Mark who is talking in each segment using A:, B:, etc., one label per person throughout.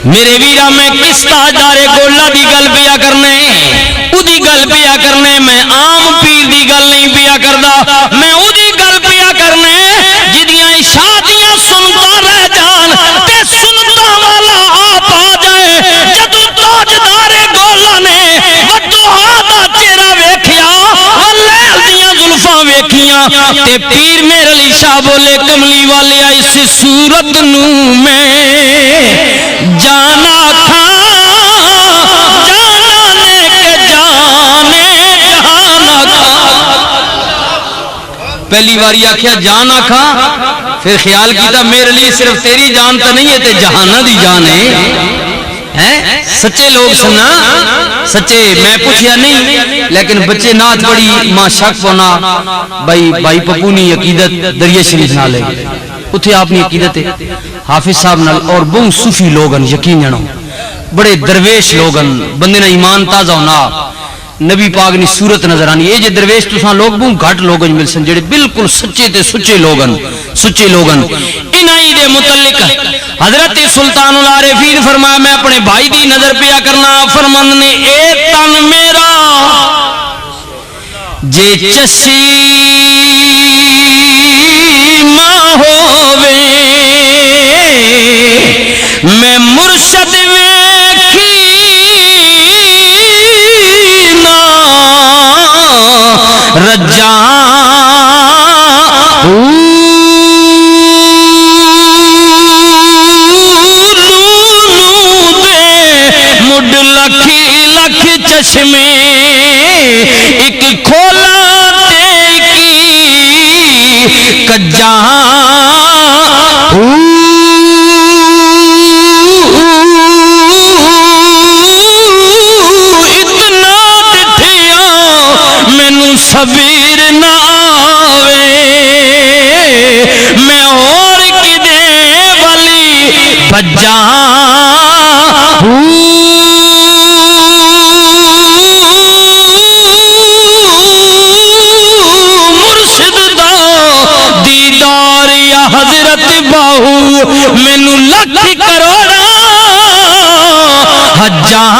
A: میرے ویرا میں کس تاجدار گولا دی گل پیا کرنے اودی گل پیا کرنے میں عام پیر دی گل نہیں پیا کردا میں اودی گل پیا کرنے جدیاں اشاعتیاں سنتا رہ جان تے سنتا والا آپ آ جائے جدو تاجدار گولا نے وڈوہا دا چہرہ ویکھیا واللیل دیاں زلفاں ویکھیاں تے پیر میرے علی شاہ بولے کملی والے اس صورت نو میں جانا تھا جانے کے جانے جہانا تھا پہلی باری آکھیا جانا کھا پھر خیال کیتا میرے لیے صرف تیری جان تو نہیں ہے تے جہانا دی جان ہے سچے لوگ سننا سچے میں پوچھیا نہیں لیکن بچے نات پڑھی ماں شک پونا بھائی پپونی عقیدت دریائے شریف نہ لے اتھے آپ نے عقیدت حافظ صاحب نال اور بہت صوفی لوگن یقین جانو بڑے درویش لوگن بندے نہ ایمان تازہ ہونا نبی پاک نی صورت نظر آنی یہ جے درویش تو سان لوگ بہت گھٹ لوگن مل سن جڑے بالکل سچے تے سچے لوگن انہی دے متعلق حضرت سلطان العارفین فرمایا میں اپنے بھائی دی نظر پیا کرنا فرمند نے اے تن میرا جے چشی ماں ہووے میں مرشد ویکھی نا رجا مڈ لکھی لکھ چشمے ایک کھولا تے کی کجا اتنا ڈٹھیا مینوں صبر نہ آوے میں اور کدے والی بجا مرشد دا دیدار یا حضرت باہو مینوں لکھ کروڑا حجاں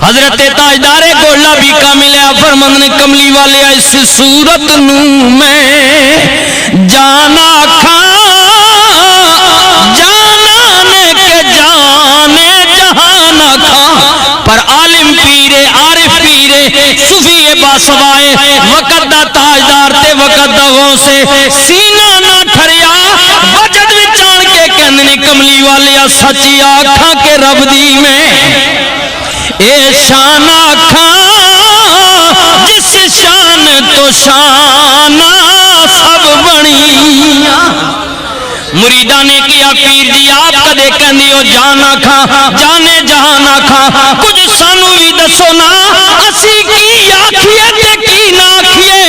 A: حضرت تاجدار گولا بھی کامل ہے فرمند نے کملی والے اس صورت نو میں جانا کھا جانے کے جانے جہانا کھا پر عالم پیرے عارف پیرے صوفی باسوائے وقت دا تاجدار تے وقت دا غوثے سینہ نہ ٹھریا وجد وچان کے کہندے کملی والے سچی آکھاں کے رب دی میں اے شان آکھاں جس شان تو شان سب بنی مریدہ نے کیا پیر جی آپ کدے کہندی ہو جانا کھا جانے جہانا کھا کچھ سانو بھی دسو نا اسی کی آکھیے تے کی نہ آکھیے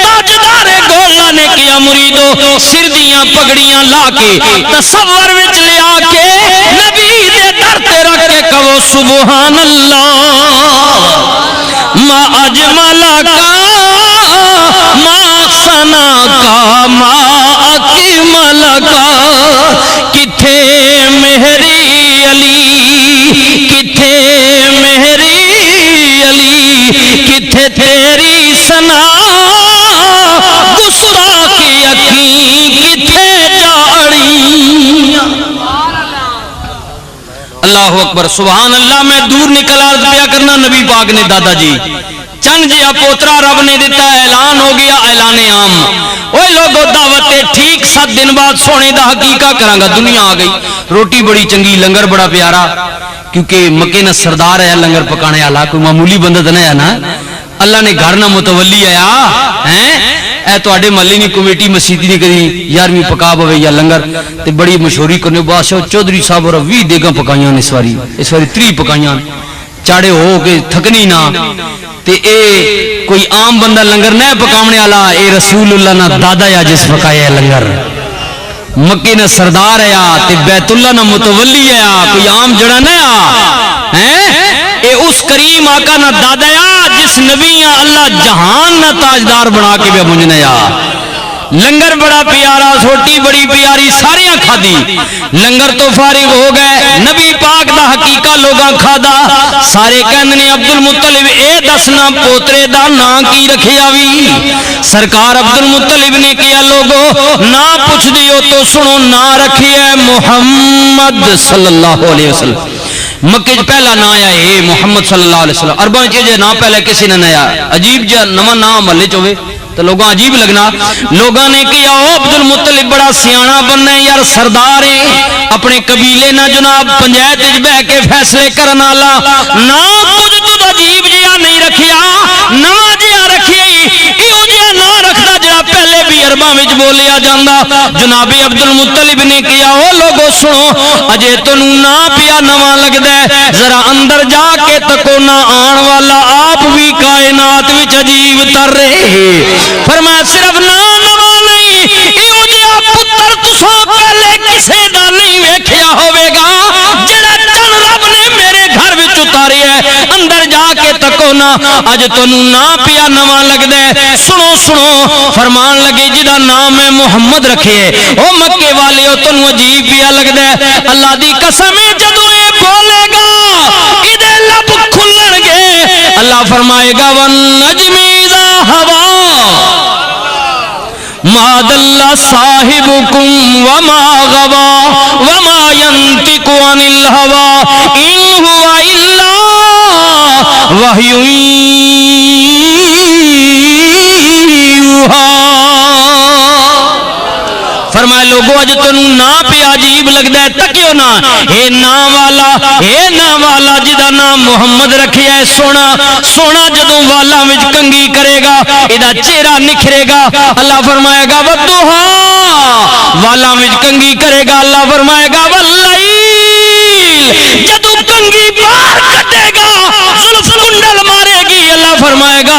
A: تاجدار گولا نے کیا مریدو سر دیاں پگڑیاں لا کے تصور وچ لے آ کے نبی دے در تے رکھ کے کہو سبحان اللہ ما اجمل کا ما ثنا کا ما اکمل کا کتھے مہری علی کتھے مہری علی کتھے تیری ثنا گستاخی اکھیں کتھے جاڑی اللہ اکبر سبحان اللہ میں دور نکل عرض پیا کرنا نبی پاک نے دادا جی چند جیا پوترا رب نے دیتا اعلان ہو گیا اعلان عام اوے لوگو دعوت ٹھیک 7 دن بعد سونے دا حقیقہ کرانگا دنیا آ گئی روٹی بڑی چنگی لنگر بڑا پیارا کیونکہ مکے نہ سردار ہے لنگر پکانے والا کوئی معمولی بندہ تو نہیں ہے نا اللہ نے گھر نہ متولی آیا ہیں اے تو آڈے ملی نہیں کمیٹی مسیدی نہیں کری 11ویں پکا بوے یا لنگر تے بڑی مشہوری کرنے بادشاہ چودھری صاحب اور 20 دیگاں پکائیاں اس واری 30 پکائیاں چاڑے ہو کے تھکنی نہ تے اے کوئی عام بندہ لنگر نہ پکاونے والا اے رسول اللہ نہ دادا یا جس پکایا لنگر مکے نہ سردار ہے تے بیت اللہ نہ متولی ہے کوئی عام جڑا نہ ہیں اے اس کریم آقا نہ دادیا جس نبیاں اللہ جہان نہ تاجدار بنا کے بے منجنیا لنگر بڑا پیارا سوٹی بڑی پیاری ساریاں کھا دی لنگر تو فارغ ہو گئے نبی پاک دا حقیقہ لوگاں کھا دا سارے کہندے نے عبد المطلب اے دسنا پوترے دا نا کی رکھیا وی سرکار عبد المطلب نے کیا لوگو نا پوچھ دیو تو سنو نا رکھیا ہے محمد صلی اللہ علیہ وسلم مکہ پہلا نا آیا ہے محمد صلی اللہ علیہ وسلم عرباں چیزیں نا پہلے کسی نے نیا عجیب جا نواں نا محلے چ ہوئے تو لوگاں عجیب لگنا لوگاں نے کیا او عبد المطلب بڑا سیاںا بننا ہے یار سردار ہے اپنے قبیلے نہ جناب پنجایت وچ بیٹھ کے فیصلے کرن والا نہ کچھ تو عجیب جہا نہیں رکھیا نواں جہا رکھیا ایہو جہا نہ رکھدا جڑا پہلے بھی عرباں وچ بولیا جاندا جناب عبد المطلب نے کیا او لوگو سنو اجے تانوں نہ پیا نواں لگدا ہے ذرا اندر جا کے تکو نہ آن والا آپ بھی کائنات وچ عجیب تر رہے فرمایا صرف نواں نہیں ایہو جہا پتر تساں پہلے کسے دا نہیں ویکھیا ہوے گا جڑا چن رب نے میرے گھر وچ اتاریا ہے اندر جا کے تکو نا اج تانوں نا پیا نواں لگدا ہے سنو سنو فرمان لگے جدا نام ہے محمد رکھے او مکے والے او تانوں عجیب پیا لگدا ہے اللہ دی قسم ہے جدوں اے بولے گا ایدے لب کھلن گے اللہ فرمائے گا والنجم اذا ہوا ما دل صاحبكم وما غوا وما ينطق عن الهوى ان هو الا وحي يوحى فرمائے لوگو اج تانوں نا پیا عجیب لگدا ہے تکیو نا اے نا والا جدا نام محمد رکھیا ہے سونا سونا جدوں والاں وچ کنگھی کرے گا ایدا چہرہ نکھرے گا اللہ فرمائے گا ودھا والاں وچ کنگھی کرے گا اللہ فرمائے گا واللیل جدوں کنگھی باہر کٹے گا زلف کنڈل مارے گی اللہ فرمائے گا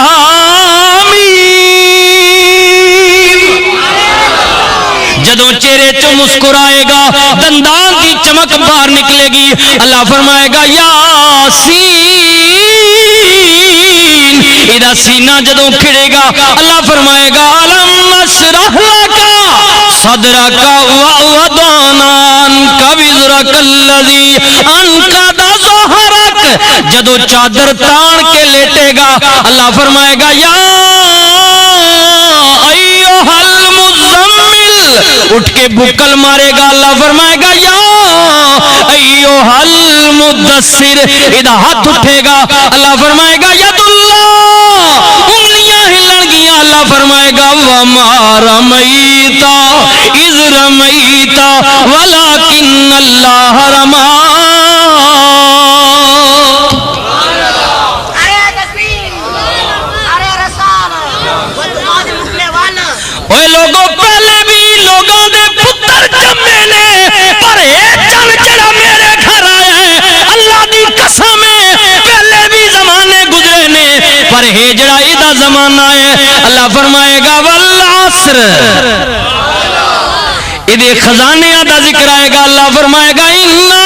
A: جدوں چہرے چ مسکرائے گا دندان کی چمک باہر نکلے گی اللہ فرمائے گا یاسین ادا سینہ جدوں کھڑے گا اللہ فرمائے گا الم نشرح لک صدرک ووضعنا عنک وزرک الذی انقض ظہرک جدوں چادر تان کے لیٹے گا اللہ فرمائے گا یا ایھا المزمل اٹھ کے بکل مارے گا اللہ فرمائے گا یا ایھا المدثر ادا ہاتھ اٹھے گا اللہ فرمائے گا ید اللہ انگلیاں ہلن گیاں اللہ فرمائے گا وما رمیتا اذ رمیتا ولکن اللہ رما اوے لوگوں پہلے بھی لوگوں دے پتر جمے نے پر اے چن جڑا میرے گھر آیا ہے اللہ دی قسم ہے پہلے بھی زمانے گزرے نے پر اے جڑا ایدا زمانہ ہے اللہ فرمائے گا والعصر ایدے خزانے دا ذکر آئے گا اللہ فرمائے گا انا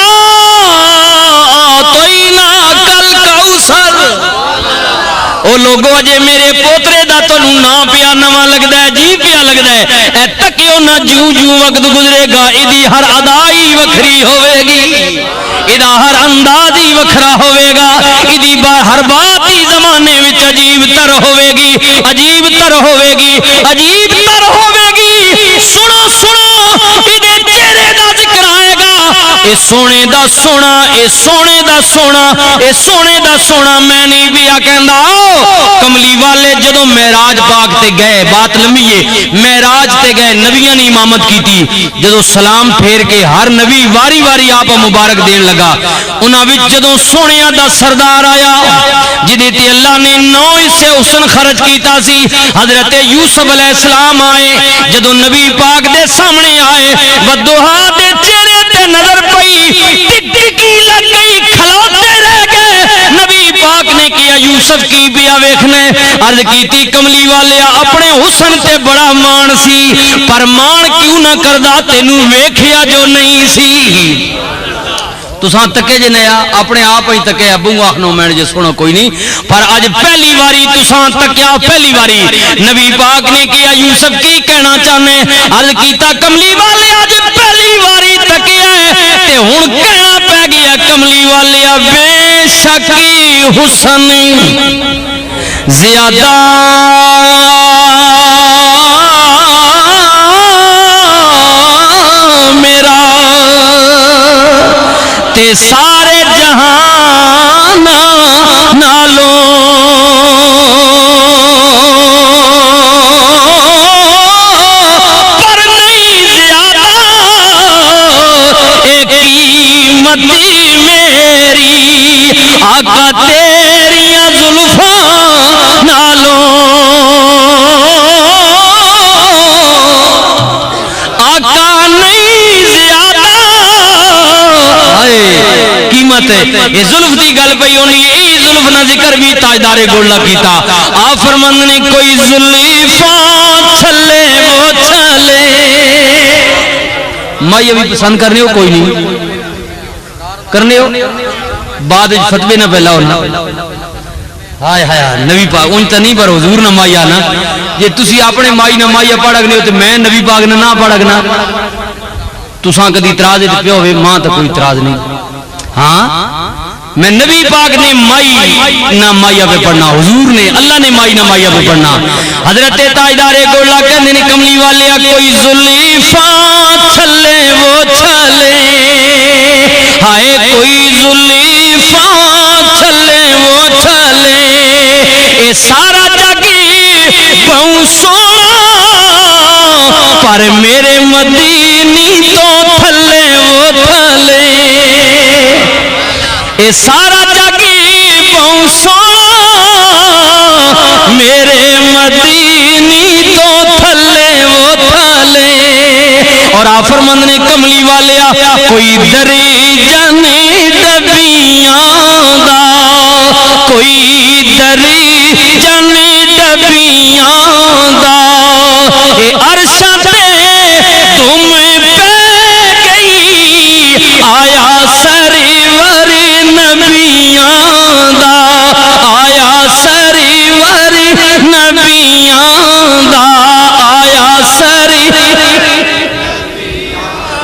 A: اعطینا کل کوثر او لوگو اجے میرے پوترے دا تانوں نا پیا نواں لگدا ہے جی پیا لگدا ہے اے تکیو نہ جوں جوں وقت گزرے گا ایدی ہر ادائی وکھری ہوے گی ایدا ہر انداز ہی وکھرا ہوے گا ایدی ہر بات ہی زمانے وچ عجیب تر ہوے گی عجیب تر ہوے گی عجیب تر ہوے گی سنو سنو ایدے چہرے دا ذکر آئے گا اے سونے دا سونا اے سونے دا سونا اے سونے دا سونا میں نہیں پیا کہندا کملی والے جدوں معراج پاک تے گئے بات لمبی ہے معراج تے گئے نبیاں نے امامت کیتی جدوں سلام پھیر کے ہر نبی واری واری آپ مبارک دین لگا انہاں وچ جدوں سونیاں دا سردار آیا جدے تے اللہ نے 9 حصے حسن خرچ کیتا سی حضرت یوسف علیہ السلام آئے جدوں نبی پاک دے سامنے آئے ودوہا دے چہرے تے نظر پئی ٹکٹکی لگ گئی کھلوتے رہ گئے نبی پاک نے کیا یوسف کی پیا ویکھنے عرض کیتی کملی والے اپنے حسن تے بڑا مان سی پر مان کیوں نہ کردا تینوں ویکھیا جو نہیں سی تساں تکے جے نیا اپنے آپ ہی تکے ابو آخنو میں جے سنو کوئی نہیں پر اج پہلی باری تساں تکیا پہلی باری نبی پاک نے کیا یوسف کی کہنا چاہنے عرض کیتا کملی والے اج پہلی باری تکیا ہے تے ہن کہنا پہ گیا کملی والے بے شکی حسن زیادہ میرا تے سارے جہان نالوں پر نہیں زیادہ ایک قیمت میری آقا تیریاں زلفاں نالوں آقا نہیں زیادہ قیمت ہے یہ زلف دی گل پئی ہونی یہ زلف نہ ذکر بھی تاجدار گولہ کیتا آپ فرمند نے کوئی زلیفاں چھلے وہ چھلے میں یہ بھی پسند کرنے ہو کوئی نہیں کرنے ہو بعد فتوے نہ پہلا ہونا ہائے ہائے نبی پاک ان تا نہیں پر حضور نہ مائی آنا یہ تسی اپنے مائی نہ مائی پڑھگنے ہو تو میں نبی پاک نہ پڑھگنا تساں کدی اعتراض پہ ہوئے ماں تو کوئی اعتراض نہیں ہاں میں نبی پاک نے مائی نہ مائیا پہ پڑھنا حضور نے اللہ نے مائی نہ مائیا پہ پڑھنا حضرت تاجدار گولہ کہنے نے کملی والے کوئی زلیفاں چھلے وہ چھلے ہائے کوئی زلیفاں چھلے وہ چھلے اے سارا جگی بہوں سونا پر میرے مدینی تو تھلے وہ تھلے اے سارا جگی بہوں سونا میرے مدینی تو تھلے وہ تھلے اور آفرمند نے کملی والیا کوئی دری جانی ڈبیاں دا کوئی دری جانی ڈبیاں دا اے عرشہ تے تم پہ گئی آیا سریور نبیاں دا آیا سریور نبیاں دا آیا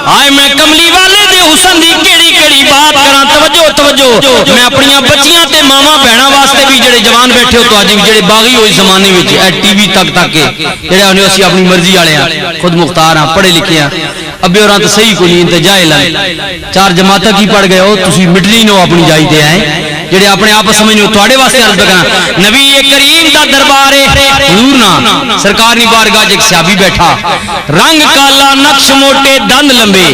A: آئے میں کملی والے دے حسن دی کیڑی کیڑی بات کراں توجہ میں اپنی بچیاں تے ماما بہنا واسطے بھی جڑے جوان بیٹھے ہو تو اج جڑے باغی ہوئے زمانے وچ اے ٹی وی تک جڑے ہونے اسی اپنی مرضی والے ہیں خود مختار ہیں پڑھے لکھے ہیں ابے اوراں تے صحیح کوئی نہیں تے جاہل ہیں چار جماعتاں کی پڑھ گئے ہو تسی مٹلی نو اپنی جائی تے آئے جڑے اپنے آپ سمجھو تواڈے واسطے عرض کرنا نبی کریم دا دربار ہے حضور نا سرکار دی بارگاہ ایک صحابی بیٹھا رنگ کالا نقش موٹے دند لمبے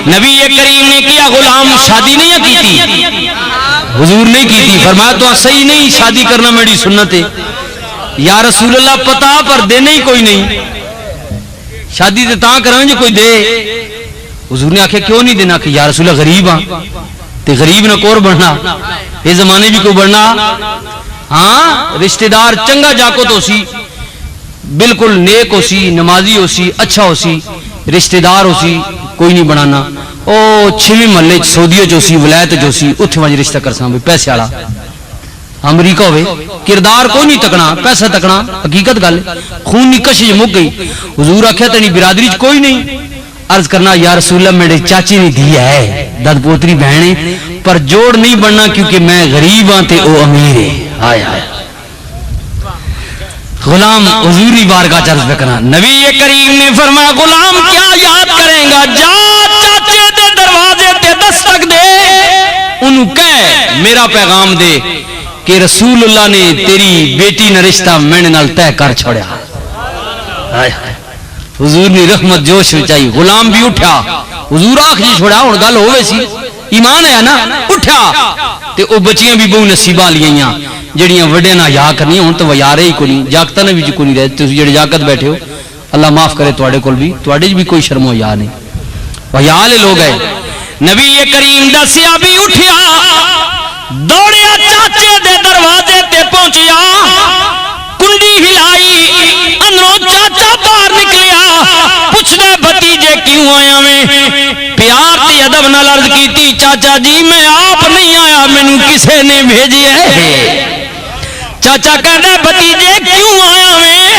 A: نبی کریم نے کیا غلام شادی نہیں کی حضور نہیں کی تھی فرمایا تو صحیح نہیں شادی کرنا میری سنت ہے یا رسول اللہ پتا پر دینے ہی کوئی نہیں شادی تے تاں کریں جو کوئی دے حضور نے آکھے کیوں نہیں دینا کہ یا رسول اللہ غریب ہاں تے غریب نہ کور بڑھنا یہ زمانے بھی کو بڑھنا ہاں رشتہ دار چنگا جاکو تو سی بالکل نیک ہو سی نمازی ہو سی اچھا ہو سی رشتہ دار ہو سی کوئی نہیں بنانا او چھویں محلے سعودیہ جو سی ولایت جو سی اتھے وجہ رشتہ کرساں بھی پیسے والا امریکہ ہوئے کردار کوئی نہیں تکنا پیسہ تکنا حقیقت گل خون نکش مک گئی حضور آکھیا تیری برادری کوئی نہیں عرض کرنا یا رسول اللہ میرے چاچی نے دیا ہے داد پوتری بہنیں پر جوڑ نہیں بننا کیونکہ میں غریب ہاں تے او امیر ہے ہائے ہائے غلام حضوری بارگاہ چرز بکنا نبی کریم نے فرمایا غلام کیا یاد کریں گا جا چاچے دے دروازے تے دستک دے انہوں کہے میرا پیغام دے کہ رسول اللہ نے تیری بیٹی نہ رشتہ میں نے نال طے کر چھوڑیا ہائے ہائے حضور نے رحمت جوش چاہیے غلام بھی اٹھا حضور آخ جی چھوڑا ہوں گل ہوئے سی ایمان ہے نا اٹھا تے او بچیاں بھی بہو نصیبہ لیاں جڑیاں وڈے نہ یا کرنی ہوں تو ویارے ہی کوئی نہیں جاگتا نے بھی کوئی نہیں رہتے تسی جڑے جاگت بیٹھے ہو اللہ معاف کرے تواڈے کول بھی تواڈے بھی کوئی شرم و حیا نہیں ویا والے لوگ ہیں نبی کریم دا صحابی اٹھیا دوڑیا چاچے دے دروازے تے پہنچیا کنڈی ہلائی اندروں چاچا باہر نکلیا پوچھدا بھتیجے کیوں آیا میں پیار تے ادب نال عرض کیتی چاچا جی میں آپ نہیں آیا مینوں کسے نے بھیجیا ہے چاچا کہنا بھتیجے کیوں آیا میں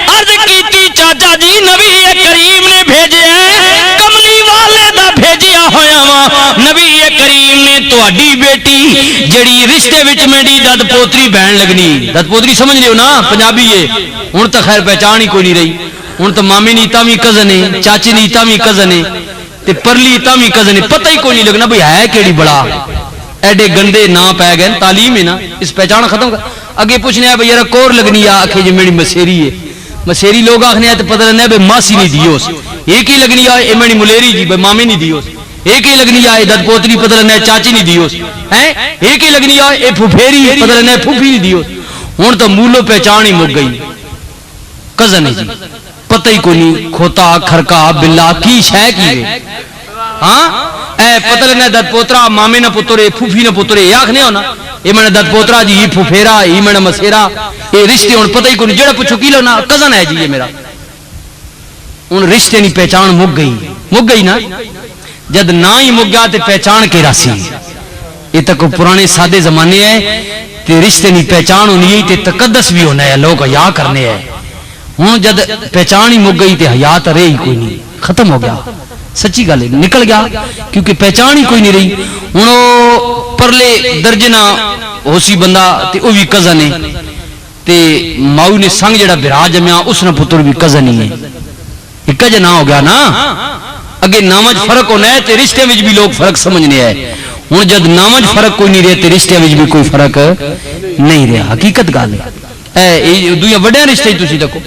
A: عرض کیتی چاچا جی نبی کریم نے بھیجیا ہے کملی والے دا بھیجیا ہویا وا نبی کریم نے تہاڈی بیٹی جڑی رشتے وچ میری دد پوتری بہن لگنی دد پوتری سمجھ لیو نا پنجابی ہے ہن تو خیر پہچان ہی کوئی نہیں رہی ہن تو مامی نی تاویں کزن ہے چاچی نی تاویں کزن ہے تے پرلی تاویں کزن ہے پتہ ہی کوئی نہیں لگنا بھئی ہے کیڑی بڑا ایڈے گندے نا پے گئے تعلیم ہے نا اس پہچان ختم کر اگے پوچھنے ہے بھئی یار کور لگنی آ اکھے جی میری مسیری ہے مسیری لوگ آکھنے ہیں تو پتہ لگنا ہے بھئی ماسی نہیں دیوس ایک ہی لگنی آ اے میری ملیری جی بھئی مامی نہیں دیوس ایک ہی لگنی آ دد پوتری پتہ لگنا ہے چاچی نہیں دیوس ہیں ایک ہی لگنی آ اے پھپھیری پتہ لگنا ہے پھوپھی نہیں دیوس ہن تو مولو پہچان ہی مک گئی کزن ہے جی پتہ ہی کوئی نہیں کھوتا کھرکا بلا کی شے کی ہے ہاں اے پتہ لگنا دد پوترا مامے نہ پترے پھوپھی نہ پترے یہ آکھنے ہو نا یہ میں دد پوترا جی یہ پھوپھیرا یہ میں مسیرا یہ رشتے ہن پتہ ہی کوئی نہیں جڑا پوچھو کی لو نا کزن ہے جی یہ میرا ہن رشتے نہیں پہچان مک گئی نا جد نہ ہی مک گیا تے پہچان کے راسی یہ تک پرانے سادے زمانے ہے تے رشتے نہیں پہچان ہونی ہے تے تقدس بھی ہونا ہے لوگ حیا کرنے ہیں ہوں جد پہچان ہی مک گئی تے حیا تے رہی کوئی نہیں ختم ہو گیا سچی گل ہے نکل گیا کیونکہ پہچان ہی کوئی نہیں رہی ہوں وہ پرلے درجنا ہو سی بندہ تے وہ بھی کزن ہے تے ماؤ نے سنگ جڑا برا جمیا اس نے پتر بھی کزن ہی ہے ایک جنا ہو گیا نا اگے نامج فرق ہونا ہے تے رشتے وچ بھی لوگ فرق سمجھنے ہیں ہوں جد نامج فرق کوئی نہیں رہے تے رشتے وچ بھی کوئی فرق نہیں رہا حقیقت گل ہے اے دویا وڈے رشتے تسی دیکھو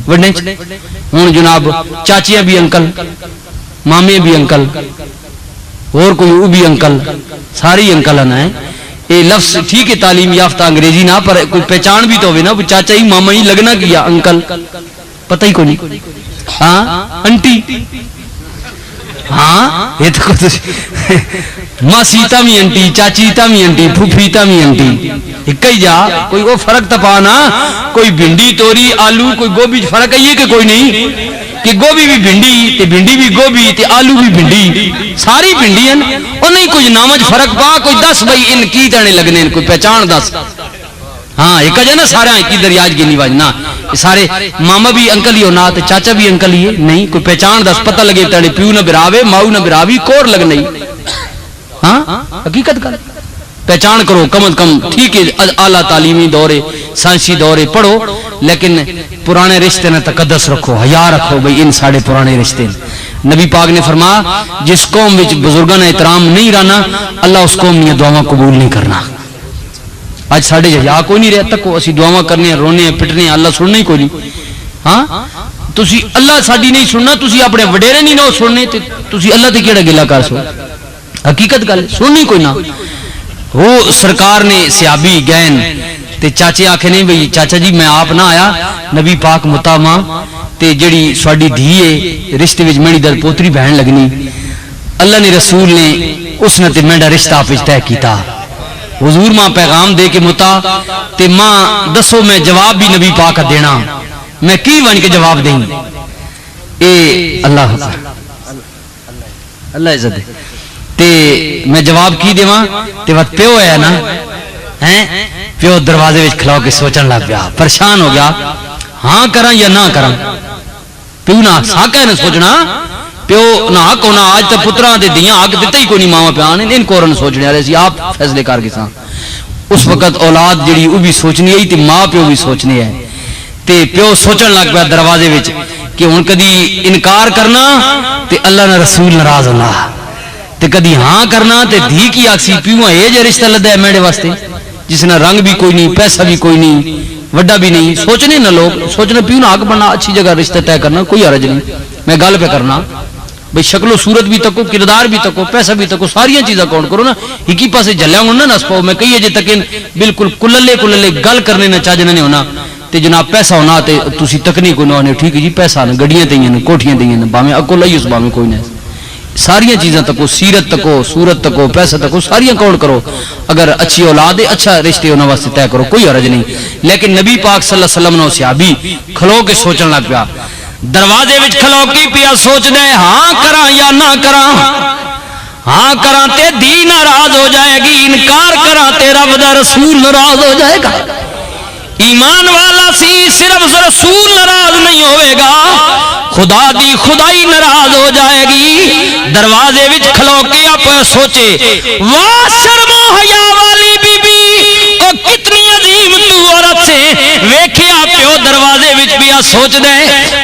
A: وڈے ہوں جناب چاچیاں بھی انکل مامے بھی انکل اور کوئی وہ بھی انکل ساری انکل آنا ہے یہ لفظ ٹھیک ہے تعلیم یافتہ انگریزی نہ پر کوئی پہچان بھی تو ہوئے نا چاچا ہی ماما ہی لگنا کیا انکل پتہ ہی کوئی نہیں ہاں انٹی ہاں یہ تو ماسی تامی انٹی چاچی تامی انٹی پھوپھی تامی انٹی ایک ہی جا کوئی وہ فرق تپا نا کوئی بھنڈی توری آلو کوئی گوبھی فرق ہے یہ کہ کوئی نہیں کہ گوبھی بھی بھنڈی تے بھنڈی بھی گوبھی تے آلو بھی بھنڈی ساری بھنڈی ہیں اور نہیں کچھ نامج فرق پا کوئی دس بھائی ان کی تانے لگنے ان کوئی پہچان دس ہاں ایک جا نا سارے کی دریاج گنی واج نا سارے ماما بھی انکل ہی ہونا تے چاچا بھی انکل ہی ہے نہیں کوئی پہچان دس پتہ لگے تانے پیو نہ براوے ماؤ نہ براوی کور لگ نہیں ہاں حقیقت کر پہچان کرو کم از کم ٹھیک ہے اعلیٰ تعلیمی دورے سائنسی دورے پڑھو لیکن پرانے رشتے نہ تقدس رکھو حیا رکھو بھئی ان ساڑے پرانے رشتے نبی پاک نے فرمایا جس قوم وچ بزرگاں نے احترام نہیں رہنا اللہ اس قوم نے دعاواں قبول نہیں کرنا آج ساڑے حیا کوئی نہیں رہتا کو اسی دعاواں کرنے رونے پٹنے اللہ سننا ہی کوئی نہیں ہاں تسی اللہ ساڈی نہیں سننا تسی اپنے وڈیرے نہیں نہ سننے تے تسی اللہ تے کیڑا گلا کر سو حقیقت گل سننی کوئی نہ وہ سرکار نے صحابی گئن تے چاچے آکھے نہیں بھئی چاچا جی میں آپ نہ آیا نبی پاک متامہ تے جڑی سواڈی دھی ہے رشتے وچ میری دل پوتری بہن لگنی اللہ نے رسول نے اس نے تے میرا رشتہ آپ وچ طے کیتا حضور ماں پیغام دے کے متا تے ماں دسو میں جواب بھی نبی پاک دینا میں کی ون کے جواب دیں اے اللہ اللہ عزت دے تے میں جواب کی دیواں تے وقت پیو ہے نا ہیں پیو دروازے وچ کھلو کے سوچن لگ پیا پریشان ہو گیا ہاں کراں یا نہ کراں پیو نہ ساکے نہ سوچنا پیو نہ حق ہونا آج تے پتراں دے دیاں حق دتے ہی کوئی نہیں ماواں پیاں نے ان کورن سوچنے والے سی آپ فیصلے کر کے ساں اس وقت اولاد جڑی او بھی سوچنی ہے تے ماں پیو بھی سوچنے ہے تے پیو سوچن لگ پیا دروازے وچ کہ ہن کدی انکار کرنا تے اللہ نے رسول ناراض ہونا تے کدی ہاں کرنا تے دھی کی آکسی پیو اے جے رشتہ لدا ہے میرے واسطے جس نے رنگ بھی کوئی نہیں پیسہ بھی کوئی نہیں وڈا بھی نہیں سوچنے نہ لوگ سوچنے پیو نہ حق بننا اچھی جگہ رشتہ طے کرنا کوئی حرج نہیں میں گل پہ کرنا بھئی شکل و صورت بھی تکو کردار بھی تکو پیسہ بھی تکو ساری چیزاں کون کرو نا ایک ہی پاسے جھلیا ہونا نہ نس پاؤ میں کئی اجے تک بالکل کللے گل کرنے نہ چاجنا نہیں ہونا تے جناب پیسہ ہونا تے تسی تکنی کوئی نہ ہونے ٹھیک ہے جی پیسہ نہ گڈیاں تیاں نے کوٹھیاں تیاں نے باویں اکو لئی اس باویں کوئی نہ ساری چیزاں تکو سیرت تکو صورت تکو پیسہ تکو ساری کون کرو اگر اچھی اولاد ہے اچھا رشتے ہونا واسطے طے کرو کوئی حرج نہیں لیکن نبی پاک صلی اللہ علیہ وسلم نے صحابی کھلو کے سوچن لگ پیا دروازے وچ کھلو کی پیا سوچ دے ہاں کراں یا نہ کراں ہاں کراتے دی ناراض ہو جائے گی، انکار کراتے رب دا رسول ناراض ہو جائے گا۔ ایمان والا سی صرف رسول ناراض نہیں ہوئے گا، خدا دی خدائی ناراض ہو جائے گی۔ دروازے وچ کھلو کے آپ سوچے واہ شرم و حیا والی بی بی او کتنی عظیم تو عورت سے ویکھیا پیو دروازے وچ پیا سوچ دے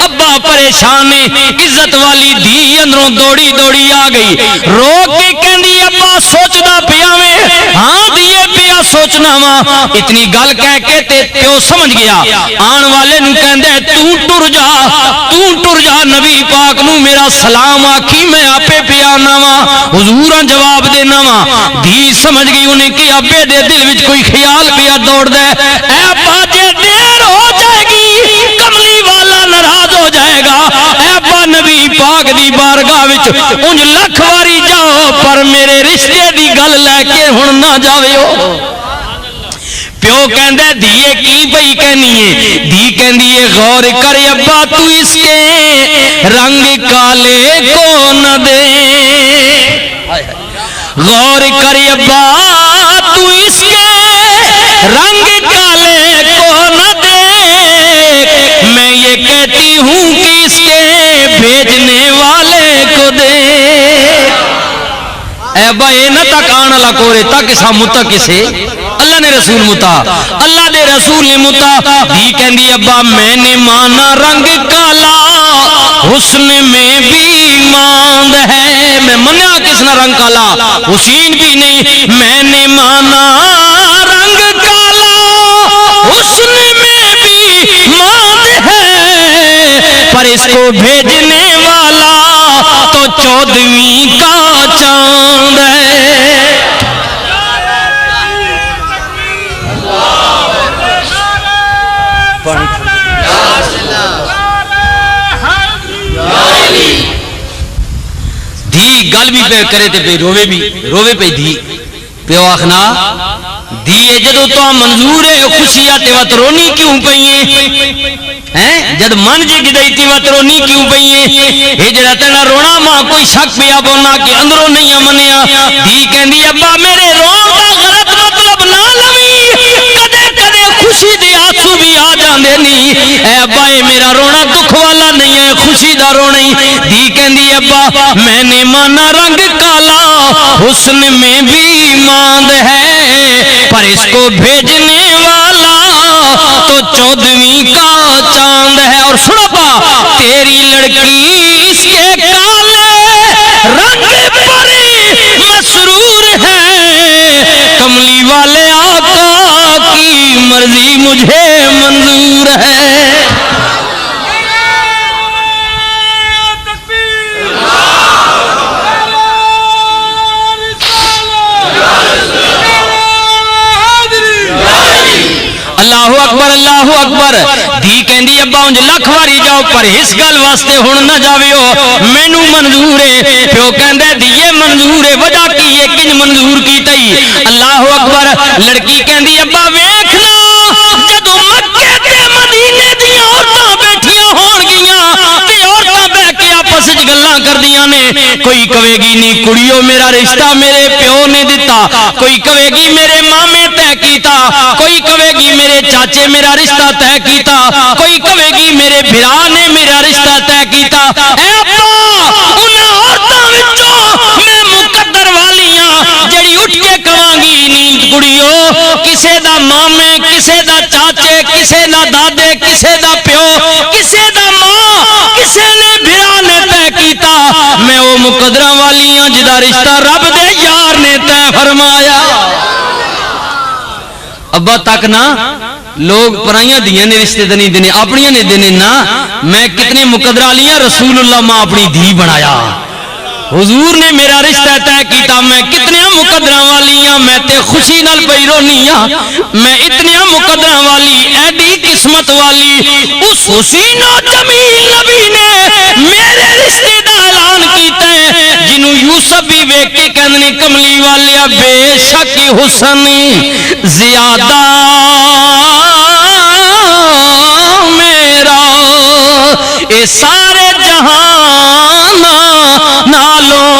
A: ابا پریشان ہے، عزت والی دھی اندروں دوڑی دوڑی آ گئی، رو کے کہندی ابا سوچدا پیا میں، ہاں دیے پیا سوچنا وا، اتنی گل کہہ کے تے پیو سمجھ گیا، آن والے نو کہندے تو ٹر جا نبی پاک نو میرا سلام آکھی میں آپے پیانا وا، حضوراں جواب دینا وا۔ دھی سمجھ گئی انہیں کہ ابے دے دل وچ کوئی خیال پیا دوڑ دے، اے ابا جے دیر ہو جائے گی کملی والا ناراض ہو جائے گا، اے ابا نبی پاک دی بارگاہ وچ انج لکھ واری جاؤ پر میرے رشتے دی گل لے کے ہن نہ جاویو۔ پیو کہندے دیئے کی بھئی کہنی ہے، دی کہندی ہے غور کر ابا تو اس کے رنگ کالے کو نہ دے، غور کر ابا تو اس کے رنگ کالے کو نہ دے، میں یہ کہتی ہوں کہ اس کے بھیجنے والے کو دے۔ اے ابا اے نہ تک آن اللہ کورے تک سا متا کسے اللہ نے رسول متا، اللہ دے رسول نے متا۔ دی کہندی ابا میں نے مانا رنگ کالا حسن میں بھی ماند ہے، میں منیا کس نہ رنگ کالا حسین بھی نہیں، میں نے مانا رنگ کالا حسن میں بھی ماند ہے، پر اس کو بھیجنے والا تو 14ویں کا چاند ہے۔ دی گل بھی پہ کرے تے پہ روے پہ دی پیو آخنا دیئے جدو تو منظور ہے خوشیاں تے وقت رونی کیوں پئیے، جد من جی گدائی تی وقت رونی کیوں پئیے، ہجرت نہ رونا ماں کوئی شک پیا بونا کہ اندروں نہیں منیا۔ دی کہندی ابا میرے رون دا غلط مطلب نہ لوی، کدے کدے خوشی دی آنسو بھی آ جاندے نہیں، اے ابا اے میرا رونا دکھ والا نہیں ہے خوشی دا رونا ہی۔ دی کہندی ابا میں نے مانا رنگ کالا حسن میں بھی ماند ہے، پر اس کو بھیجنے والا تو 14ویں کا چاند ہے۔ اور سنو پا تیری لڑکی اس کے کالے رنگ پر مسرور ہے، کملی والے آقا کی مرضی مجھے منظور ہے۔ اللہ اکبر اللہ اکبر۔ دی کہندی ابا انج لکھ واری جاؤ پر اس گل واسطے ہن نہ جاویو، مینوں منظور ہے۔ پیو کہندے دیے منظور ہے، وجہ کی ہے کنج منظور کیتئی؟ اللہ اکبر۔ لڑکی کہندی ابا ویکھ لا جدوں مکے تے مدینے دی عورتاں بیٹھیاں ہون گیاں تے عورتاں بیٹھ کے آپس وچ گلاں کردیاں نے، کوئی کہے گی نہیں کڑیو میرا رشتہ میرے پیو نے دتا، کوئی کہے گی میرے مامے طے کیتا، کوئی کہے گی میرے چاچے میرا رشتہ طے کیتا، کوئی کہے گی میرے بھرا نے میرا رشتہ طے کیتا۔ اے ابا انہاں عورتاں وچوں میں مقدر والیاں جڑی اٹھ کے کہاں گی نیند کڑیو کسے دا مامے کسے دا چاچے کسے دا دادے کسے دا پیو کسے دا ماں کسے نے بھرا نے طے کیتا، میں وہ مقدراں والیاں جدا رشتہ رب دے یار نے طے فرمایا۔ ابا تک نا لوگ پرائیاں دیاں نے رشتے دنی دینے اپنیاں نے دینے نا، میں کتنے مقدرہ لیاں رسول اللہ ماں اپنی دھی بنایا، حضور نے میرا رشتہ طے کیتا، میں کتنے مقدرہ والیاں میں تے خوشی نال پئی رونیاں، میں اتنے مقدرہ والی ایڈی قسمت والی اس حسین و جمیل نبی نے میرے رشتے دا اعلان کیتا ہے، جنوں یوسف بھی ویکھ کے کہندے کملی والیا بے شک حسن زیادہ میرا اے سارے جہان نالوں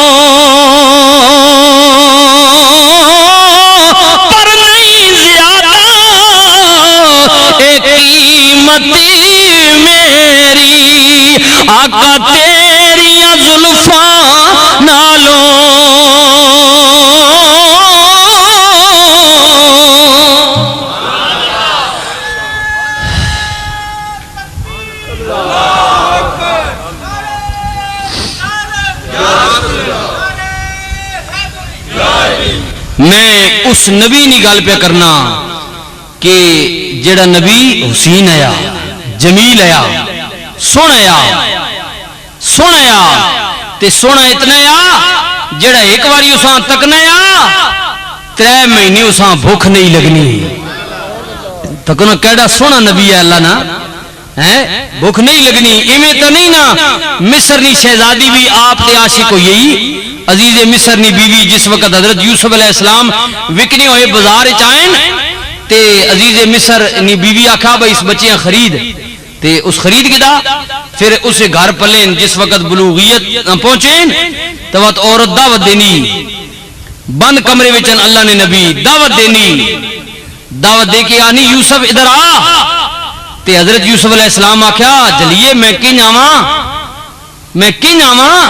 A: میں اس نبی نی گل پہ کرنا کہ جڑا نبی حسین آیا، جمیل آیا، سونا آیا تے سونا اتنا آیا جڑا ایک باری اساں تکنا آ 3 مہینے اساں بھوک نہیں لگنی. تکنا کیڑا سونا نبی ہے اللہ نا، بھوک نہیں لگنی. ایویں تو نہیں نا مصر نی شہزادی بھی آپ دے عاشق ہوئی، عزیز مصر نی بیوی جس وقت حضرت یوسف علیہ السلام وکنے ہوئے بازار چائن تے عزیز مصر نی بیوی آکھا بھائی اس بچیاں خرید تے اس خرید گدا پھر اسے گھر پلین. جس وقت بلوغیت پہنچین تو وقت عورت دعوت دینی بند کمرے وچن اللہ نے نبی دعوت دینی، دعوت دے کے آنی یوسف ادھر آ تے حضرت یوسف علیہ السلام آکھیا جلیے میں کی ناواں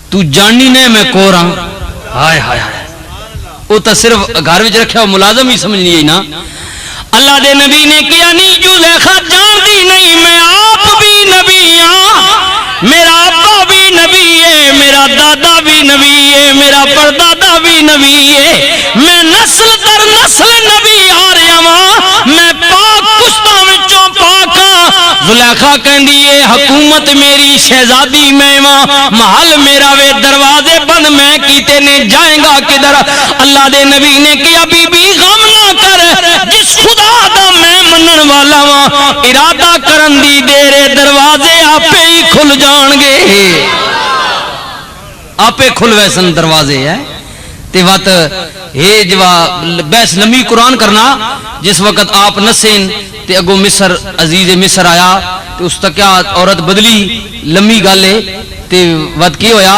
A: تو جاننی نے میں کوراں. ہائے ہائے ہائے وہ تو صرف گھر وچ رکھیا ملازم ہی سمجھنی ہے نا. اللہ دے نبی نے کیا نہیں زلیخا جاندی نہیں میں آپ بھی نبی ہاں، میرا ابا بھی نبی ہے، میرا دادا بھی نبی ہے، میرا پردادا بھی نبی ہے، میں نسل در نسل نبی آ رہا ہاں، میں پاک پشتاں وچوں پاک ہاں. زلیخا کہندی ہے حکومت میری شہزادی میں ماں، محل میرا وے دروازے بند میں کیتے نے جائیں گا کدھر. اللہ دے نبی نے کیا بی بی غم نہ کر، جس خدا دا میں منن والا ہاں ارادہ کرن دی دیر دروازے آپے ہی کھل جان گے، آپے کھل ویسن دروازے ہے. تے وقت یہ جوا بیس لمبی قرآن کرنا جس وقت آپ نسین تے اگو مصر عزیز مصر آیا تے اس تک کیا عورت بدلی لمبی گالے تے وقت کی ہویا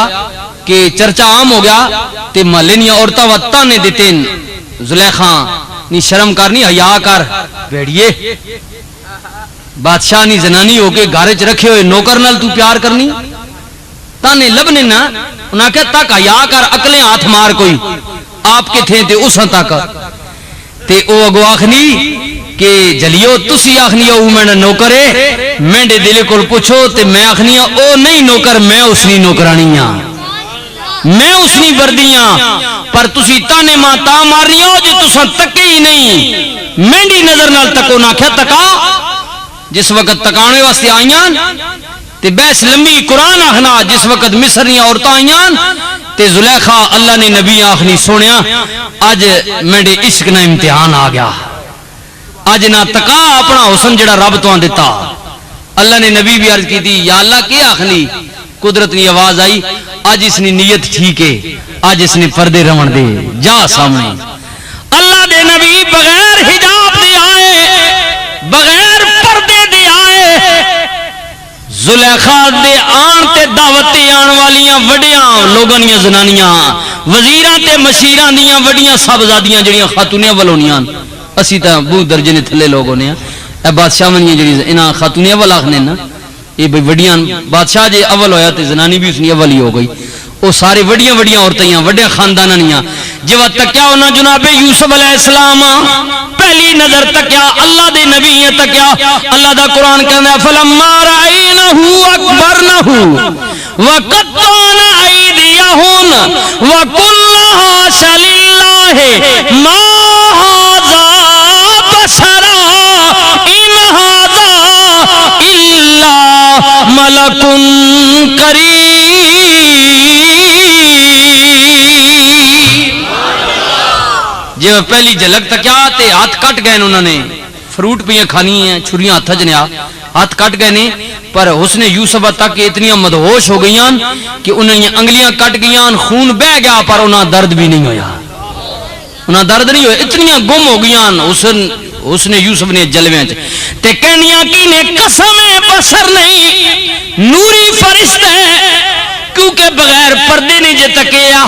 A: کہ چرچا عام ہو گیا تے محلے نیا عورتہ وقتہ نے دیتین زلیخاں نی شرم کرنی حیا کر بیڑیے بادشاہ نی زنانی ہو کے گھارج رکھے ہوئے نوکر نال تو پیار کرنی تانے لبنے نا انہاں کہ تک حیا کر اکلیں ہاتھ مار کوئی آپ کے تھے تے اس ہاں تک تے او اگو آخنی کہ جلیو تسی آخنی او میں نوکرے میں دے دلے کول پوچھو تے میں آخنی او نہیں نوکر میں اس نی نوکرانیاں میں اس نی بردیاں پر تسی تانے ماں تا مارنی ہو جی تساں تکے ہی نہیں میں دی نظر نال تکو نہ کیا تکا. جس وقت تکانے واسطے آئیاں تے بیس لمبی قرآن آخنا جس وقت مصر نی عورتاں آئیاں تے زلیخا اللہ نے نبی آخنی سونیا آج میرے عشق نہ امتحان آ گیا، آج نہ تکا اپنا حسن جڑا رب تو دیتا. اللہ نے نبی بھی عرض کی تھی یا اللہ کیا آخنی قدرت نی آواز آئی آج اس نے نیت ٹھیک ہے، آج اس نے پردے رون دے جا سامنے. اللہ دے نبی بغیر حجاب دے آئے، بغیر پردے دے آئے. زلیخا دے آن تے دعوت آن والیاں وڈیاں لوگاں دیاں زنانیاں وزیراں تے مشیراں دیاں وڈیاں صاحبزادیاں جڑیاں خاتونیاں ولونیاں اسی تے بہت درجے نے تھلے لوگ ہونے ہیں اے بادشاہ ونیاں جڑی انہاں خاتونیاں ول آکھنے نا یہ بھئی وڈیاں بادشاہ جے اول ہویا تے زنانی بھی اس نے اول ہی ہو گئی. وہ سارے وڈیاں وڈیاں عورتیں وڈے خانداناں نیاں جو تکیا انہاں جناب یوسف علیہ السلام پہلی نظر تکیا اللہ دے نبی تکیا. اللہ دا قرآن کہندا ہے فلما رأینہ اکبرنہ وقطعن ایدیہن وقلنا حاش للہ ما ھذا بشرا ان ھذا الا ملک کریم. جب پہلی جھلک تکیا تے ہاتھ کٹ گئے انہوں نے فروٹ پیاں کھانی ہیں چھریاں ہاتھ جنیا ہاتھ کٹ گئے نے پر حسن یوسف تک اتنی مدہوش ہو گئیاں کہ انہیں انگلیاں کٹ گئیاں خون بہ گیا پر انہاں درد بھی نہیں ہویا، انہاں درد نہیں ہویا اتنی گم ہو گئیاں حسن یوسف نے جلوے تے کہنیاں کی نے قسم بشر نہیں نوری فرشتہ ہے کیونکہ بغیر پردے نہیں جے تکیا.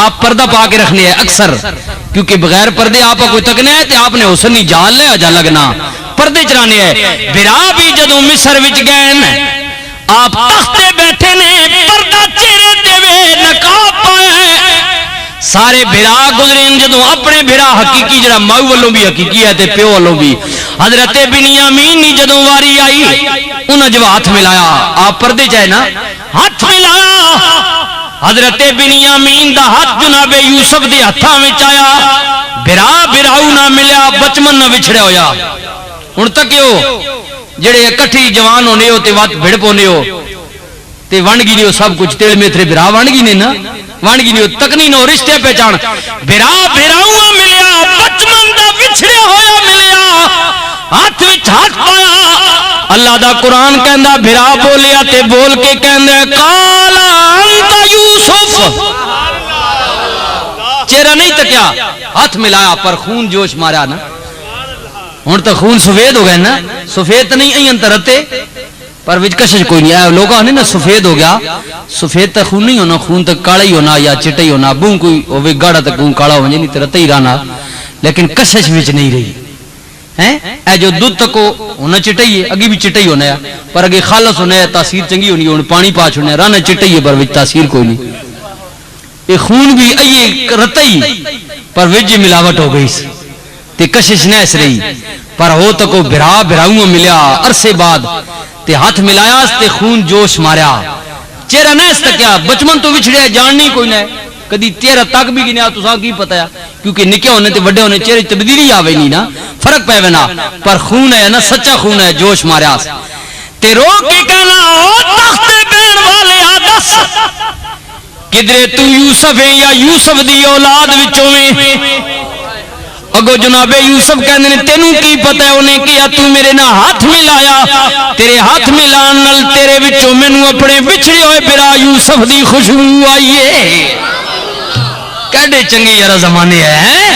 A: آپ پردہ پا کے رکھنے ہے اکثر کیونکہ بغیر پردے آپ کوئی تکنے ہے تے آپ نے حسن نہیں جال لے اجا لگنا پردے چرانے ہے. برا بھی جدوں مصر وچ گئے آپ تختے بیٹھے نے پردہ چہرے تے وے نقاب پایا ہے. سارے بھرا گزرے جدوں اپنے بھرا حقیقی جڑا ماؤ والوں بھی حقیقی ہے تے پیو والوں بھی حضرت بنیامین نی جدوں واری آئی انہاں جو ہاتھ ملایا آپ پردے چاہے نا ہاتھ ملایا حضرت بنیامین دا ہاتھ جناب یوسف دے ہتھاں وچ آیا بھرا بھراؤ نہ ملیا بچمن نہ وچھڑیا ہویا ہن تک ہو جڑے اکٹھی جوان ہونے ہو تے وات بھڑ پونے ہو تے ونگی نہیں ہو سب کچھ تیل میں تھے بھرا ونگی نہیں نا ونگی نہیں ہو تکنی نو رشتے پہچان بھرا بھراؤ ملیا بچمن دا وچھڑیا ہویا ملیا ہاتھ وچ ہاتھ پایا اللہ دا قرآن کہندا بھرا بولیا تے بول کے کہندا قال انت یوسف چہرہ نہیں تکیا ہاتھ ملایا پر خون جوش مارا نا ہن تو خون سفید ہو گیا نا سفید نہیں این ترتے پر وچ کشش کوئی نہیں آیا لوگاں نے نا سفید ہو گیا سفید تے خون نہیں ہونا خون تے کالا ہی ہونا یا چٹا ہی ہونا بوں کوئی ہوے گاڑا تے خون کالا ہو نہیں تے رتے ہی رہنا لیکن کشش وچ نہیں رہی ہیں اے جو دودھ تک ہونا چٹا ہی ہے اگے بھی چٹا ہی ہونا ہے پر اگے خالص ہونا ہے تاثیر چنگی ہونی ہن پانی پا چھوڑنا ہے رانا چٹا ہی ہے پر وچ تاثیر کوئی نہیں یہ خون بھی ایے رتا ہی پر وچ ملاوٹ ہو گئی تے کشش نہ اس رہی پر ہو تکو بھرا بھراؤں ملیا عرصے بعد تے ہاتھ ملایا تے خون جوش ماریا چہرہ نہ اس تکیا بچپن تو وچھڑیا جاننی کوئی نہ کدی چہرہ تک بھی گنیا تساں کی پتہ ہے کیونکہ نکے ہونے تے بڑے ہونے چہرے تبدیلی آوے نہیں نا فرق پے ونا پر خون ہے نا سچا خون ہے جوش ماریا تے رو کے کہنا او تخت بین والے دس کدرے تو یوسف ہے یا یوسف دی اولاد وچوں میں اگو جناب یوسف کہندے نے تینوں کی پتہ ہے انہیں کیا تو میرے نہ ہاتھ ملایا تیرے ہاتھ ملان نال تیرے وچوں مینوں اپنے بچھڑے ہوئے برا یوسف دی خوشبو آئی ہے کیڑے چنگے یار زمانے ہیں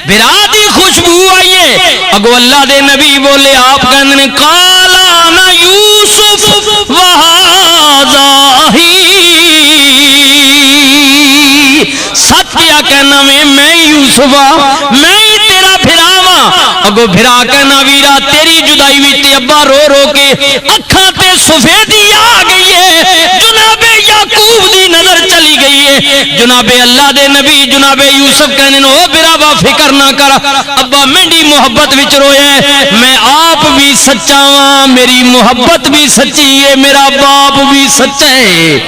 A: برا دی خوشبو آئی ہے اگو اللہ دے نبی بولے آپ کہندے نے قال انا یوسف وہذا ہی سچ کیا کہنا میں یوسف میں تیرا بھراواں اگو بھرا کہنا ویرا تیری جدائی وچ تے ابا رو رو کے اکھاں تے سفیدی آ گئی ہے جناب یعقوب دی نظر چلی گئی ہے جناب اللہ دے نبی جناب یوسف کہنے او بھراوا فکر نہ کر ابا میری محبت وچ رویا ہے میں آپ بھی سچا ہاں میری محبت بھی سچی ہے میرا باپ بھی سچا ہے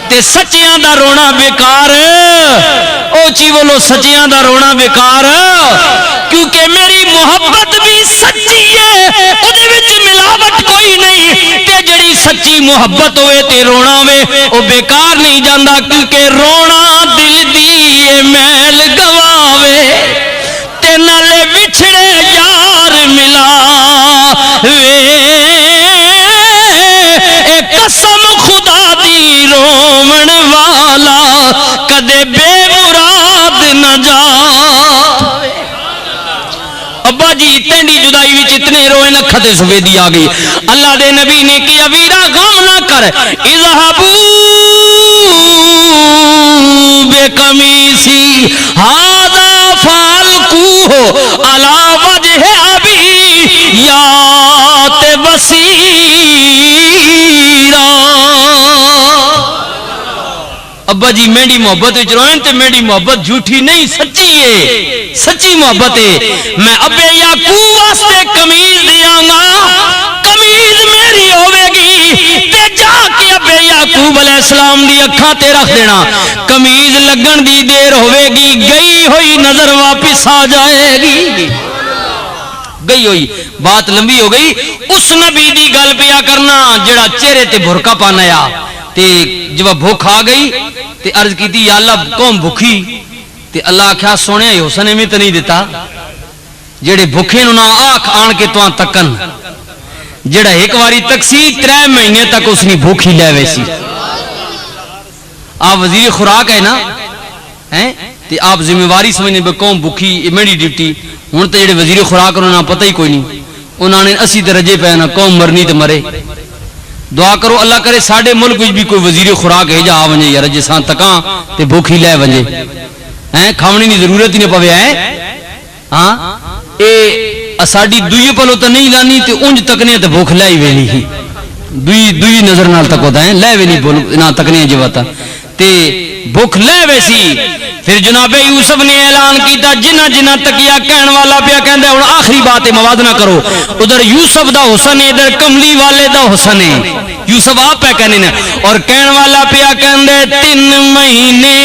A: تے سچیاں دا رونا بیکار او چی بولو سچیاں دا رونا بیکار کیونکہ میری محبت بھی سچی ہے او دے وچ ملاوٹ کوئی نہیں تے جڑی سچی محبت ہوئے تے رونا ہوئے او بیکار نہیں جاندا کیونکہ رونا دل دی میل گواوے تے نالے وچھڑے یار ملا اے قسم خدا دی رومن والا کدے بے مراد نہ جاوے ابا جی تینڈی جدائی وچ اتنے روئے نکھتے سفیدی آ گئی اللہ دے نبی نے کیا ویرا غم نہ کر اذهبوا بقمیصی ھذا فالقوہ علی وجہ ابی یات بصیرا ابا جی میری محبت وچ روئن تے میری محبت جھوٹی نہیں سچی ہے سچی محبت ہے میں ابے یعقوب واسطے قمیض دیاں گا قمیض میری ہوے گی تے جا کے ابے یعقوب علیہ السلام دی اکھاں تے رکھ دینا قمیض لگن دی دیر ہوے گی گئی ہوئی نظر واپس آ جائے گی گئی ہوئی بات لمبی ہو گئی اس نبی دی گل پیا کرنا جڑا چہرے تے برقع پانیا تے جب بھوک آ گئی تے عرض کی تھی یا اللہ قوم بھوکھی تے اللہ کیا سونے حسن میں تو نہیں دیتا جڑے بھوکے نو نہ آنکھ آن کے تو تکن جڑا ایک واری تک سی 3 مہینے تک اس نے بھوکھی لے ویسی آپ وزیر خوراک ہے نا تے آپ ذمہ واری سمجھنے بے قوم بھوکھی میری ڈیوٹی ہن تے جڑے وزیر خوراک انہاں پتہ ہی کوئی نہیں انہاں نے 80 درجے پہ نا قوم مرنی تے مرے دعا کرو اللہ کرے ساڈے ملک وچ بھی کوئی وزیر خوراک ہے جا ونجے یار جساں تکاں تے بھوکھی لے ونجے کھاونی دی ضرورت ہی نہیں پوے ہاں اے ساڈی دوئی پلو تے نہیں لانی تے اونج تکنے تے بھوک لائی ویلی ہی دوئی نظر نال تکودا ہے لے ویلی بول نہ تکنے جوتا تے بھوک لے ویسی پھر جناب یوسف نے اعلان کیتا جنہ جنہ تکیا کہن والا پیا کہندا ہن آخری بات موازنہ کرو ادھر یوسف دا حسن ہے ادھر کملی والے دا حسن ہے یوسف آپ پہ کہنے نے اور کہن والا پیا کہندے 3 مہینے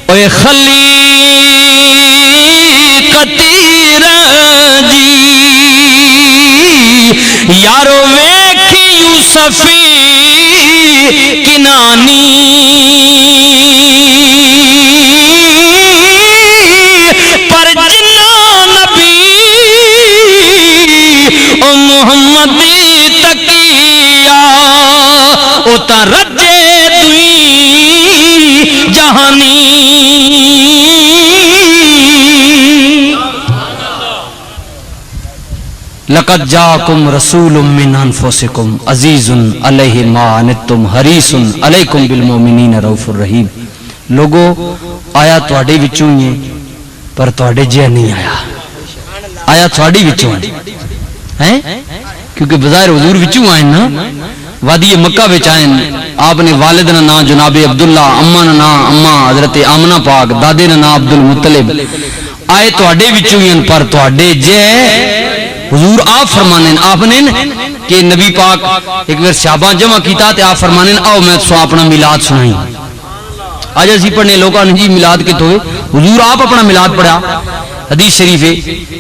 A: اوے خلیقتی رجی یارو ویکھی یوسفی کنانی پر جنہ نبی او محمدی تقیا او تا رجے دوئی جہانی لقد جاءکم رسول من انفسکم عزیز علیہ ما عنتم حریص علیکم بالمؤمنین رؤوف الرحیم. لوگو آیا تواڈے وچوں ہی پر تواڈے جے نہیں آیا تواڈی وچوں ہیں کیونکہ بظاہر حضور وچوں آئے نا وادی مکہ وچ آئے آپ نے والد نا نام جناب عبداللہ اما نا نام اما حضرت آمنہ پاک دادے نا نام عبد المطلب آئے تواڈے وچوں ہی پر تواڈے جے حضور آپ فرمانے آپ نے کہ نبی پاک ایک بار صحابہ جمع کیتا تے آپ فرمانے آؤ میں تو اپنا میلاد سنائیں. آج اسی پڑھنے لوگوں نے جی میلاد کے تو حضور آپ اپنا میلاد پڑھا حدیث شریف ہے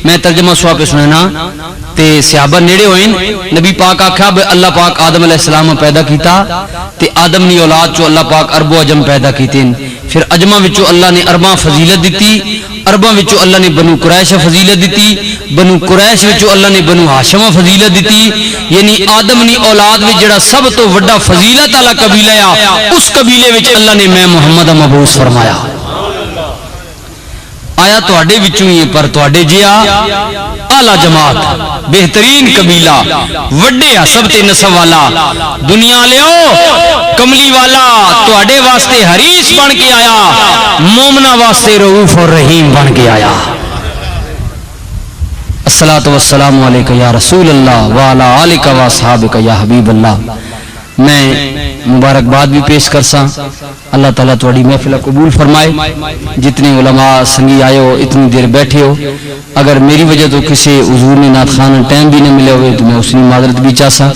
A: میں ترجمہ سوا پہ سننا تے صحابہ نیڑے ہوئیں نبی پاک آکھا اللہ پاک آدم علیہ السلام پیدا کیتا تے آدم نی اولاد چو اللہ پاک عرب و عجم پیدا کیتے پھر عجمہ وچو اللہ نے عرباں فضیلت دیتی عرباں وچو اللہ نے بنو قریش فضیلت دیتی بنو قریش وچو اللہ نے بنو ہاشم فضیلت دیتی یعنی آدم نی اولاد وچ جڑا سب تو بڑا فضیلت والا قبیلہ ہے اس قبیلے وچ اللہ نے میں محمد مبعوث فرمایا. آیا تواڈے وچوں ہی پر تواڈے جیا اعلی جماعت بہترین قبیلہ وڈے حسب تے نسب والا دنیا لیو کملی والا تواڈے واسطے حریص بن کے آیا مومنا واسطے رؤوف اور رحیم بن کے آیا. الصلاۃ والسلام علیک یا رسول اللہ وعلی آلک و اصحابک یا حبیب اللہ. میں مبارکباد بھی پیش کرساں اللہ تعالیٰ تواڈی محفل قبول فرمائے. جتنے علماء سنگی آئے ہو اتنی دیر بیٹھے ہو اگر میری وجہ تو کسی حضور نے نعت خانہ ٹائم بھی نہ ملے ہوئے تو میں اس کی معذرت بھی چاہساں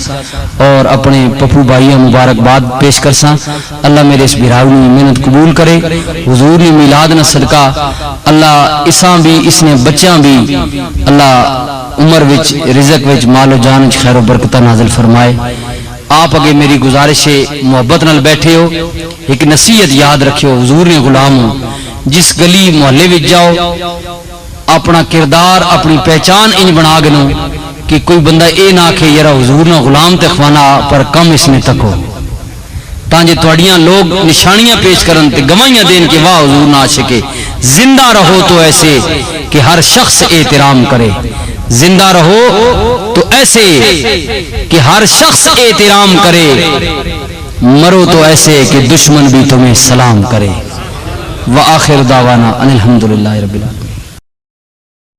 A: اور اپنے پپو بھائیاں مبارکباد پیش کرساں. اللہ میرے اس بھراؤ نے محنت قبول کرے. حضور نے میلاد نہ صدقہ اللہ اساں بھی اس نے بچیاں بھی اللہ عمر وچ رزق وچ مال و جان وچ خیر و برکتہ نازل فرمائے. آپ اگے میری گزارش ہے محبت نال بیٹھے ہو ایک نصیحت یاد رکھو حضور نے غلام ہو جس گلی محلے وچ جاؤ اپنا کردار اپنی پہچان انج بنا گنو کہ کوئی بندہ اے نہ کہ یارا حضور نے غلام تے خوانا پر کم اس میں تکو تانجے تواڈیاں لوگ نشانیاں پیش کرن تے گواہیاں دین کہ واہ حضور نہ عاشقے. زندہ رہو تو ایسے کہ ہر شخص احترام کرے. زندہ رہو تو ایسے کہ ہر شخص احترام کرے. مرو تو ایسے کہ دشمن بھی تمہیں سلام کرے. وآخر دعوانا ان الحمدللہ رب العالمین.